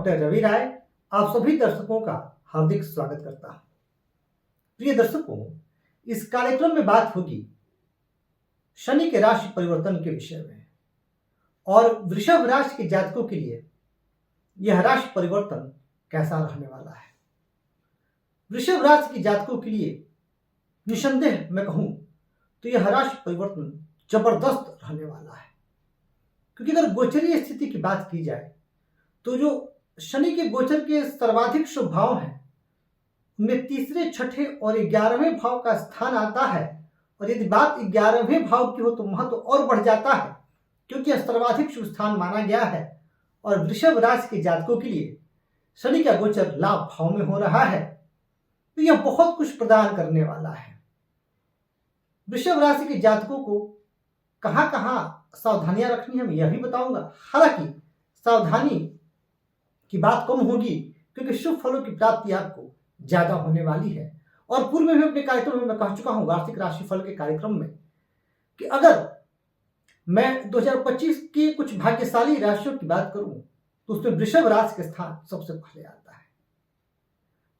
Doctor Ravi राय आप सभी दर्शकों का हार्दिक स्वागत करता हूं। प्रिय दर्शकों, इस कार्यक्रम में बात होगी शनि के राशि परिवर्तन के विषय में और वृषभ राशि के जातकों के लिए यह राशि परिवर्तन कैसा रहने वाला है। वृषभ राशि के जातकों के लिए निसंदेह मैं कहूं तो यह राशि परिवर्तन जबरदस्त रहने वाला है, क्योंकि अगर गोचरीय स्थिति की बात की जाए तो जो शनि के गोचर के सर्वाधिक शुभ भाव हैं उनमें तीसरे, छठे और 11वें भाव का स्थान आता है। और यदि बात 11वें भाव की हो तो महत्व और बढ़ जाता है, क्योंकि यह सर्वाधिक शुभ स्थान माना गया है और वृषभ राशि के जातकों के लिए शनि का गोचर लाभ भाव में हो रहा है, तो यह बहुत कुछ प्रदान करने वाला है। वृषभ राशि के जातकों को कहां कहां सावधानियां रखनी है मैं यह भी बताऊंगा। हालांकि सावधानी की बात कम होगी, क्योंकि शुभ फलों की प्राप्ति आपको ज्यादा होने वाली है। और पूर्व में भी अपने कार्यक्रम में मैं कह चुका हूं, वार्षिक राशिफल के कार्यक्रम में, कि अगर मैं 2025 की कुछ भाग्यशाली राशियों की बात करूं तो उसमें वृषभ राशि के स्थान सबसे पहले आता है।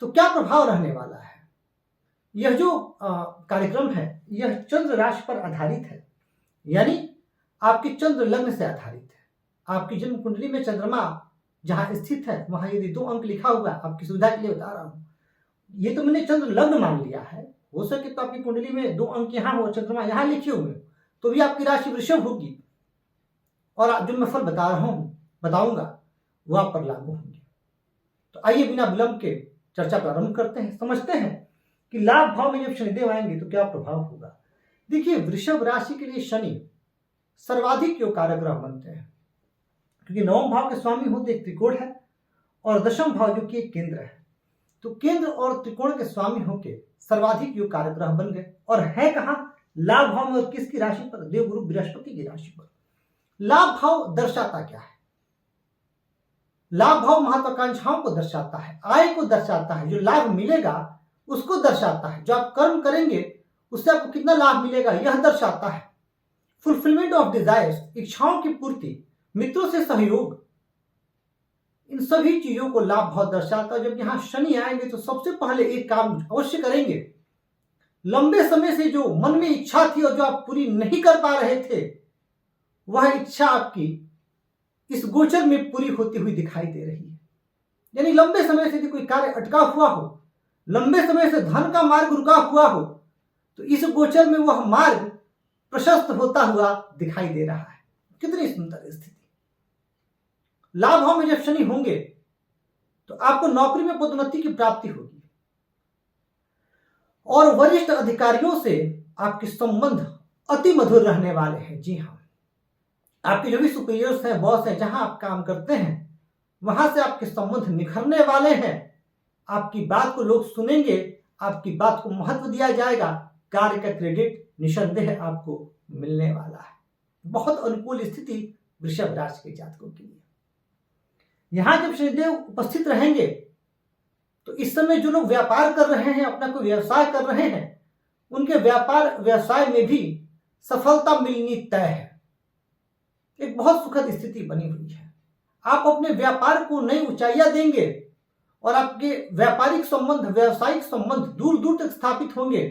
तो क्या प्रभाव रहने वाला है? यह जो कार्यक्रम है यह चंद्र राशि पर आधारित है, यानी आपके चंद्र लग्न से आधारित है। आपकी जन्म कुंडली में चंद्रमा जहां स्थित है वहां यदि 2 अंक लिखा हुआ है, आपकी सुविधा के लिए बता रहा हूं, ये तो मैंने चंद्र लग्न मान लिया है। हो सके तो आपकी कुंडली में 2 अंक यहां हो, चंद्रमा यहां लिखे हुए तो भी आपकी राशि वृषभ होगी और जो मैं फल बता रहा हूं बताऊंगा वो आप पर लागू होंगे। तो आइए बिना विलंब के चर्चा प्रारंभ करते हैं, समझते हैं कि लाभ भाव में जब शनिदेव आएंगे तो क्या प्रभाव होगा। देखिए, वृषभ राशि के लिए शनि सर्वाधिक योग कारक ग्रह बनते हैं, क्योंकि 9वें भाव के स्वामी होते एक त्रिकोण है और 10वें भाव जो कि एक केंद्र है। तो केंद्र और त्रिकोण के स्वामी होके सर्वाधिक योग कारक ग्रह बन गए और है कहां? लाभ भाव में। और किसकी राशि पर? देवगुरु बृहस्पति की राशि पर। लाभ भाव दर्शाता क्या है? लाभ भाव महत्वाकांक्षाओं को दर्शाता है, आय को दर्शाता है, जो लाभ मिलेगा उसको दर्शाता है, जो आप कर्म करेंगे उससे आपको कितना लाभ मिलेगा यह दर्शाता है। फुलफिलमेंट ऑफ डिजायर्स, इच्छाओं की पूर्ति, मित्रों से सहयोग, इन सभी चीजों को लाभ भाव दर्शाता है। जब यहां शनि आएंगे तो सबसे पहले एक काम अवश्य करेंगे, लंबे समय से जो मन में इच्छा थी और जो आप पूरी नहीं कर पा रहे थे वह इच्छा आपकी इस गोचर में पूरी होती हुई दिखाई दे रही है। यानी लंबे समय से यदि कोई कार्य अटका हुआ हो, लंबे समय से धन का मार्ग रुका हुआ हो, तो इस गोचर में वह मार्ग प्रशस्त होता हुआ दिखाई दे रहा है। कितनी सुंदर स्थिति। लाभ भाव में जब शनि होंगे तो आपको नौकरी में पदोन्नति की प्राप्ति होगी और वरिष्ठ अधिकारियों से आपके संबंध अति मधुर रहने वाले हैं। जी हां, आपके जो भी सुपीरियर्स हैं, बॉस हैं, जहां आप काम करते हैं वहां से आपके संबंध निखरने वाले हैं। आपकी बात को लोग सुनेंगे, आपकी बात को महत्व दिया जाएगा, कार्य का क्रेडिट निसंदेह आपको मिलने वाला है। बहुत अनुकूल स्थिति वृषभ राशि के जातकों के लिए। यहां जब शनिदेव उपस्थित रहेंगे तो इस समय जो लोग व्यापार कर रहे हैं, अपना कोई व्यवसाय कर रहे हैं, उनके व्यापार व्यवसाय में भी सफलता मिलनी तय है। एक बहुत सुखद स्थिति बनी हुई है। आप अपने व्यापार को नई ऊंचाइयां देंगे और आपके व्यापारिक संबंध, व्यावसायिक संबंध दूर दूर तक स्थापित होंगे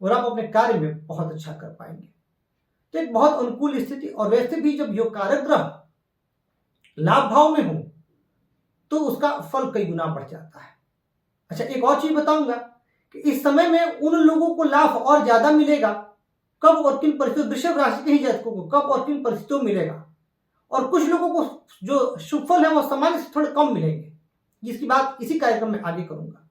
और आप अपने कार्य में बहुत अच्छा कर पाएंगे। तो एक बहुत अनुकूल स्थिति। और वैसे भी जब योग कारक ग्रह लाभ भाव में हो तो उसका फल कई गुना बढ़ जाता है। अच्छा, एक और चीज बताऊंगा कि इस समय में उन लोगों को लाभ और ज्यादा मिलेगा कब और किन परिस्थितियों, वृषभ राशि के ही जातकों को कब और किन परिस्थितियों मिलेगा, और कुछ लोगों को जो शुभ फल है वो सामान्य से थोड़े कम मिलेंगे, जिसकी बात इसी कार्यक्रम में आगे करूंगा।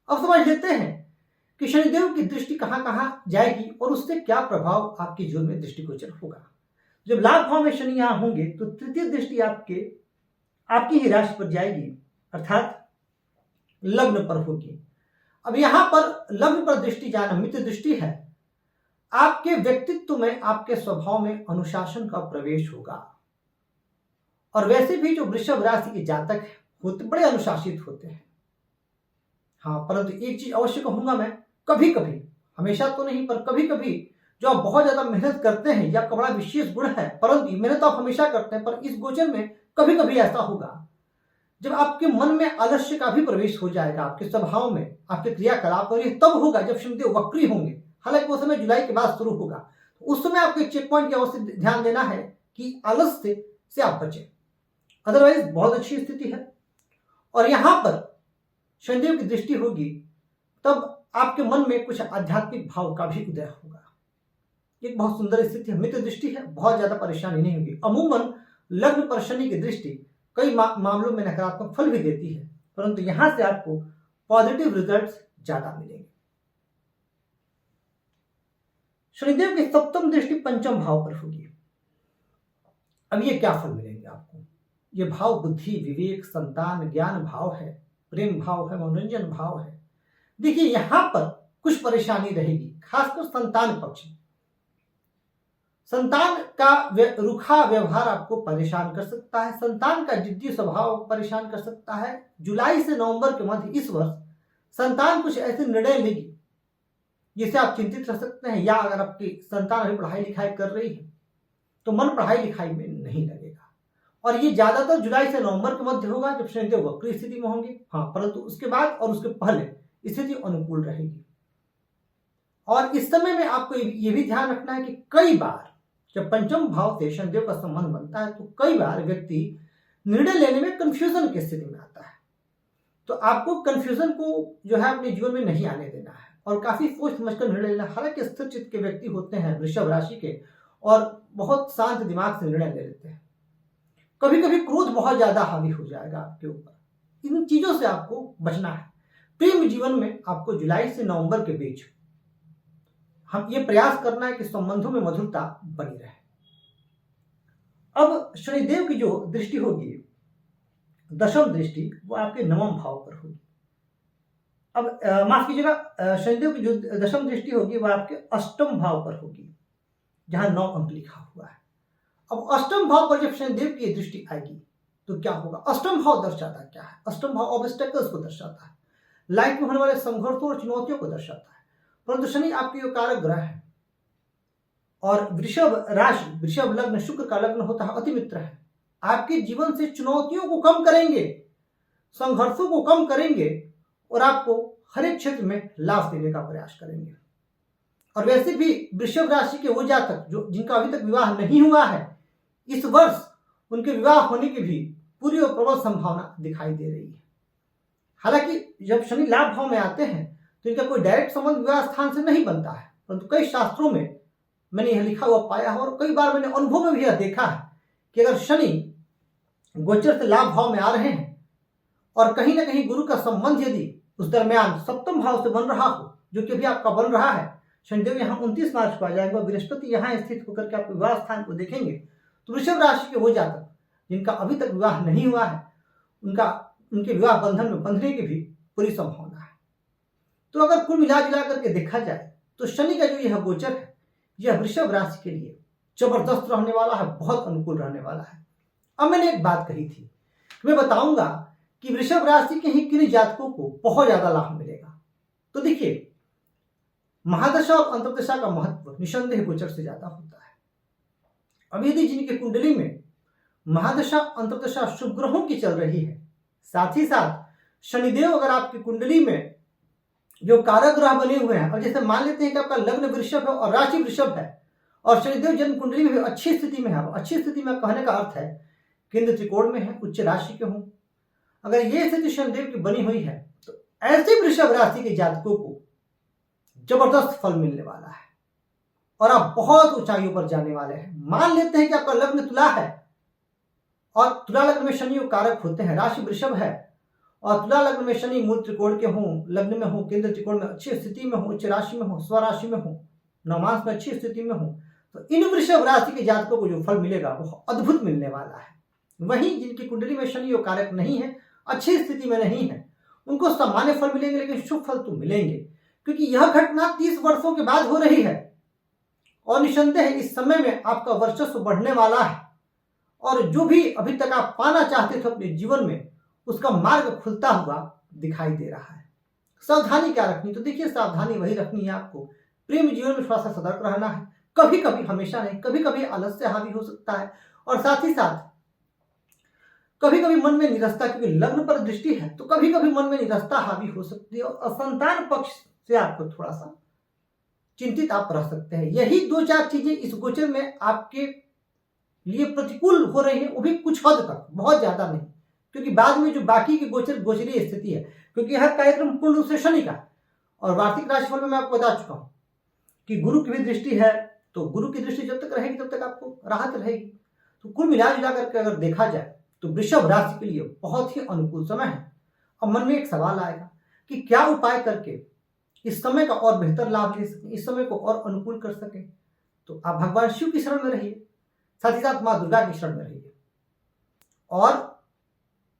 अब समझ लेते हैं कि शनिदेव की दृष्टि कहां कहां जाएगी और उससे क्या प्रभाव आपके जीवन में दृष्टिगोचर होगा। जब लाभ भाव में शनि यहां होंगे तो तृतीय दृष्टि आपकी ही राशि पर जाएगी, अर्थात लग्न पर होगी। अब यहां पर लग्न पर दृष्टि जाना मित्र दृष्टि है। आपके व्यक्तित्व में, आपके स्वभाव में अनुशासन का प्रवेश होगा। और वैसे भी जो वृषभ राशि के जातक होते बड़े अनुशासित होते हैं। हाँ, परंतु एक चीज अवश्य कहूंगा मैं, कभी कभी, हमेशा तो नहीं पर कभी कभी जो आप बहुत ज्यादा मेहनत करते हैं, यह आपका बड़ा विशेष गुण है, परंतु मेहनत आप हमेशा करते हैं, पर इस गोचर में कभी कभी ऐसा होगा जब आपके मन में आलस्य का भी प्रवेश हो जाएगा, आपके स्वभाव में, आपके क्रियाकलाप, और ये तब होगा जब शनिदेव वक्री होंगे। हालांकि वो समय जुलाई के बाद शुरू होगा। उस समय आपको एक चेक पॉइंट की अवश्य ध्यान देना है कि आलस्य से आप बचें, अदरवाइज बहुत अच्छी स्थिति है। और यहां पर शनिदेव की दृष्टि होगी तब आपके मन में कुछ आध्यात्मिक भाव का भी उदय होगा। एक बहुत सुंदर स्थिति है, मित्र दृष्टि है, बहुत ज्यादा परेशानी नहीं होगी। अमूमन लग्न पर शनि की दृष्टि कई मामलों में नकारात्मक फल भी देती है, परंतु यहां से आपको पॉजिटिव रिजल्ट्स ज्यादा मिलेंगे। शनिदेव की सप्तम दृष्टि पंचम भाव पर होगी। अब ये क्या फल मिलेंगे आपको? ये भाव बुद्धि, विवेक, संतान, ज्ञान भाव है, प्रेम भाव है, मनोरंजन भाव है। देखिए यहां पर कुछ परेशानी रहेगी, खासकर संतान पक्ष में। संतान का रूखा व्यवहार आपको परेशान कर सकता है, संतान का जिद्दी स्वभाव परेशान कर सकता है। जुलाई से नवंबर के मध्य इस वर्ष संतान कुछ ऐसे निर्णय लेगी जिससे आप चिंतित रह सकते हैं, या अगर आपकी संतान अभी पढ़ाई लिखाई कर रही है तो मन पढ़ाई लिखाई में नहीं लगेगा। और ये ज्यादातर जुलाई से नवंबर के मध्य होगा जब शनिदेव वक्री स्थिति में होंगे। हाँ, परंतु उसके बाद और उसके पहले स्थिति अनुकूल रहेगी। और इस समय में आपको ये भी ध्यान रखना है कि कई बार जब पंचम भाव से शनिदेव का संबंध बनता है तो कई बार व्यक्ति निर्णय लेने में कंफ्यूजन की स्थिति में आता है। तो आपको कंफ्यूजन को जो है अपने जीवन में नहीं आने देना है और काफी सोच समझकर निर्णय लेना। हालांकि स्थिर चित्त के व्यक्ति होते हैं वृषभ राशि के और बहुत शांत दिमाग से निर्णय ले लेते हैं। कभी कभी क्रोध बहुत ज्यादा हावी हो जाएगा आपके ऊपर। इन चीजों से आपको बचना है। प्रेम जीवन में आपको जुलाई से नवंबर के बीच हम ये प्रयास करना है कि संबंधों में मधुरता बनी रहे। अब शनिदेव की जो दृष्टि होगी, दशम दृष्टि, वो आपके नवम भाव पर होगी। अब माफ कीजिएगा, शनिदेव की जो दशम दृष्टि होगी वह आपके अष्टम भाव पर होगी, जहां 9 अंक लिखा हुआ है। अब अष्टम भाव पर जब शनिदेव की दृष्टि आएगी तो क्या होगा? अष्टम भाव दर्शाता क्या है? अष्टम भाव ऑब्स्टेकल्स को दर्शाता है, लाइफ में होने वाले संघर्षों और चुनौतियों को दर्शाता है। परंतु शनि आपके जो कारक ग्रह है और वृषभ राशि, वृषभ लग्न, शुक्र का लग्न होता है, अति मित्र है। आपके जीवन से चुनौतियों को कम करेंगे, संघर्षों को कम करेंगे और आपको हर एक क्षेत्र में लाभ देने का प्रयास करेंगे। और वैसे भी वृषभ राशि के वो जातक जो जिनका अभी तक विवाह नहीं हुआ है, इस वर्ष उनके विवाह होने की भी पूरी और प्रबल संभावना दिखाई दे रही है। हालांकि जब शनि लाभ भाव में आते हैं तो इनका कोई डायरेक्ट संबंध विवाह स्थान से नहीं बनता है, परंतु कई शास्त्रों में मैंने यह लिखा हुआ पाया है और कई बार मैंने अनुभव में भी यह देखा है कि अगर शनि गोचर से लाभ भाव में आ रहे हैं और कहीं ना कहीं गुरु का संबंध यदि उस दरमियान सप्तम भाव से बन रहा हो, जो कि अभी आपका बन रहा है, शनिदेव यहाँ 29 मार्च को आ जाएगा, बृहस्पति यहाँ स्थित होकर के आपके विवाह स्थान को देखेंगे, तो वृषभ राशि के वो जातक जिनका अभी तक विवाह नहीं हुआ है उनके विवाह बंधन में बंधने की भी पूरी संभावना है। तो अगर कुल मिला जुला करके देखा जाए तो शनि का जो यह गोचर है यह वृषभ राशि के लिए जबरदस्त रहने वाला है, बहुत अनुकूल रहने वाला है। अब मैंने एक बात कही थी, मैं बताऊंगा कि वृषभ राशि के ही किन जातकों को बहुत ज्यादा लाभ मिलेगा। तो देखिए, महादशा और अंतर्दशा का महत्व निसंदेह गोचर से ज्यादा होता है। अब यदि जिनकी कुंडली में महादशा अंतर्दशा शुभ ग्रहों की चल रही है, साथ ही साथ शनिदेव अगर आपकी कुंडली में जो कारक ग्रह बने हुए हैं, और जैसे मान लेते हैं कि आपका लग्न वृषभ है और राशि वृषभ है और शनिदेव जन्म कुंडली में भी अच्छी स्थिति में है, अच्छी स्थिति में कहने का अर्थ है केंद्र त्रिकोण में है, उच्च राशि के हों, अगर ये स्थिति शनिदेव की बनी हुई है तो ऐसे वृषभ राशि के जातकों को जबरदस्त फल मिलने वाला है और आप बहुत ऊंचाइयों पर जाने वाले हैं। मान लेते हैं कि आपका लग्न तुला है और तुला लग्न में शनि कारक होते हैं, राशि वृषभ है और तुला लग्न में शनि मूल त्रिकोण के हों, लग्न में हो, केंद्र त्रिकोण में अच्छी स्थिति में हो, उच्च राशि में हो, स्वराशि में हो, नवमांश में अच्छी स्थिति में हो, तो इन वृषभ राशि के जातकों को जो फल मिलेगा वो अद्भुत मिलने वाला है। वहीं जिनकी कुंडली में शनि और कारक नहीं है, अच्छी स्थिति में नहीं है, उनको सामान्य फल मिलेंगे, लेकिन शुभ फल तो मिलेंगे, क्योंकि यह घटना 30 वर्षों के बाद हो रही है और निसंदेह इस समय में आपका वर्चस्व बढ़ने वाला है और जो भी अभी तक आप पाना चाहते थे अपने जीवन में, उसका मार्ग खुलता हुआ दिखाई दे रहा है। सावधानी क्या रखनी? तो देखिए, सावधानी वही रखनी है आपको, प्रेम जीवन में थोड़ा सा सतर्क रहना है, कभी कभी, हमेशा नहीं, कभी कभी आलस्य हावी हो सकता है और साथ ही साथ कभी कभी मन में निरस्ता, क्योंकि लग्न पर दृष्टि है तो कभी कभी मन में निरस्ता हावी हो सकती है और असंतान पक्ष से आपको थोड़ा सा चिंतित आप रह सकते हैं। यही दो चार चीजें इस गोचर में आपके लिए प्रतिकूल हो रही है, वो भी कुछ हद तक, बहुत ज्यादा नहीं, क्योंकि बाद में जो बाकी की गोचरीय स्थिति है, क्योंकि यह कार्यक्रम पूर्ण रूप से शनि का, और वार्षिक राशिफल में मैं आपको बता चुका हूं कि गुरु की भी दृष्टि है, तो गुरु की दृष्टि जब तक रहेगी तब तक आपको राहत रहेगी। तो कुल मिला जुला करके अगर देखा जाए तो वृषभ राशि के लिए बहुत ही अनुकूल समय है। अब मन में एक सवाल आएगा कि क्या उपाय करके इस समय का और बेहतर लाभ ले सके, इस समय को और अनुकूल कर सके। तो आप भगवान शिव की शरण में रहिए, साथ ही साथ मां दुर्गा की शरण में रहिए, और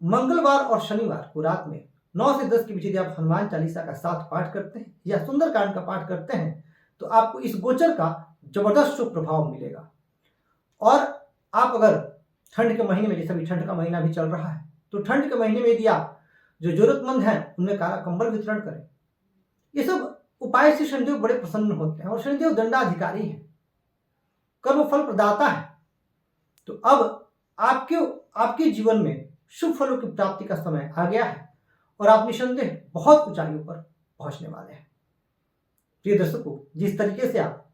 मंगलवार और शनिवार को रात में 9 से 10 के बीच यदि आप हनुमान चालीसा का साथ पाठ करते हैं या सुंदरकांड का पाठ करते हैं तो आपको इस गोचर का जबरदस्त शुभ प्रभाव मिलेगा। और आप अगर ठंड के महीने में, जैसे अभी ठंड का महीना भी चल रहा है, तो ठंड के महीने में यदि आप जो जरूरतमंद हैं उनमें काला कंबल वितरण करें। ये सब उपाय से शनिदेव बड़े प्रसन्न होते हैं, और शनिदेव दंडाधिकारी है, कर्म फल प्रदाता है। तो अब आपके जीवन में शुभ फलों की प्राप्ति का समय आ गया है और आप निसंदेह बहुत ऊंचाइयों पर पहुंचने वाले हैं। प्रिय दर्शकों, जिस तरीके से आप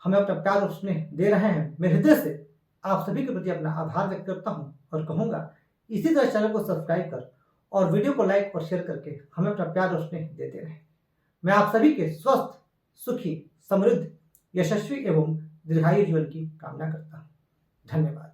हमें अपना प्यार और स्नेह दे रहे हैं, मैं हृदय से आप सभी के प्रति अपना आभार व्यक्त करता हूं और कहूंगा इसी तरह चैनल को सब्सक्राइब कर और वीडियो को लाइक और शेयर करके हमें अपना प्यार और स्नेह देते रहें। मैं आप सभी के स्वस्थ, सुखी, समृद्ध, यशस्वी एवं दीर्घायु जीवन की कामना करता हूं। धन्यवाद।